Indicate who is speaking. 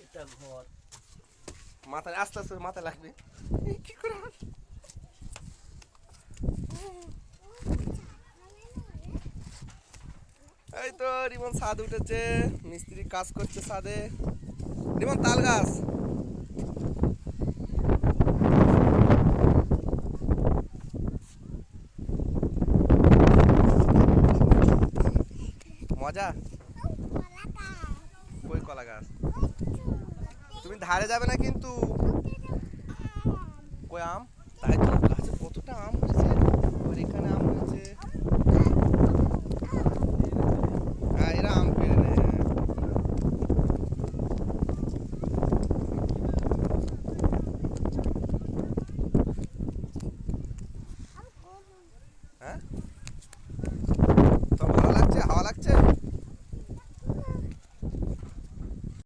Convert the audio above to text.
Speaker 1: এটা ঘর মাথায় আস্তে আস্তে মাথায় লাগবে কি করে এই তো রিমন ছাদ উঠেছে মিস্ত্রি কাজ করছে ছাদে রিমন তাল গাছ মজা কই কলা গাছ তুমি ধারে যাবে না কিন্তু কই আম তাই তো গাছে কতটা আম হয়েছে ওর এখানে আম হয়েছে